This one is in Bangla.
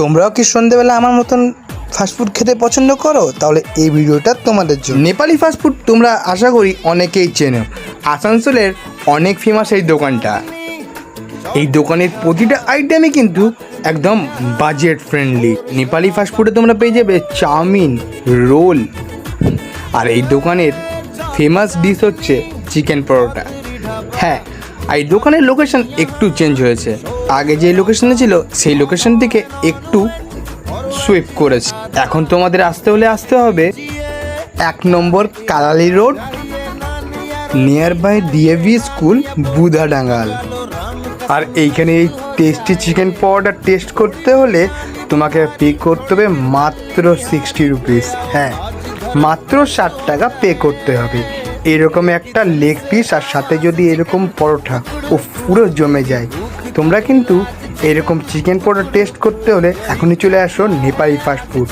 তোমরাও কি সন্ধ্যেবেলা আমার মতন ফাস্টফুড খেতে পছন্দ করো? তাহলে এই ভিডিওটা তোমাদের জন্য। নেপালি ফাস্টফুড তোমরা আশা করি অনেকেই চেনো। আসানসোলের অনেক ফেমাস এই দোকানটা। এই দোকানের প্রতিটা আইটেমই কিন্তু একদম বাজেট ফ্রেন্ডলি। নেপালি ফাস্টফুডে তোমরা পেয়ে যাবে চাউমিন, রোল, আর এই দোকানের ফেমাস ডিশ হচ্ছে চিকেন পরোটা। হ্যাঁ, এই দোকানের লোকেশন একটু চেঞ্জ হয়েছে। আগে যে লোকেশনে ছিল সেই লোকেশন থেকে একটু সুইপ করেছে। এখন তোমাদের আসতে হবে 1 number Kalali road, near by DAV school, বুধাডাঙ্গাল। আর এইখানে এই টেস্টি চিকেন পরোটা টেস্ট করতে হলে তোমাকে পে করতে হবে মাত্র 60 রুপিস। হ্যাঁ, মাত্র 60 টাকা পে করতে হবে। এরকম একটা লেগ পিস আর সাথে যদি এরকম পরোটা, ও পুরো জমে যায়। তোমরা কিন্তু এরকম চিকেন পরোটা টেস্ট করতে হলে এখনই চলে আসো নেপালি ফাস্টফুড।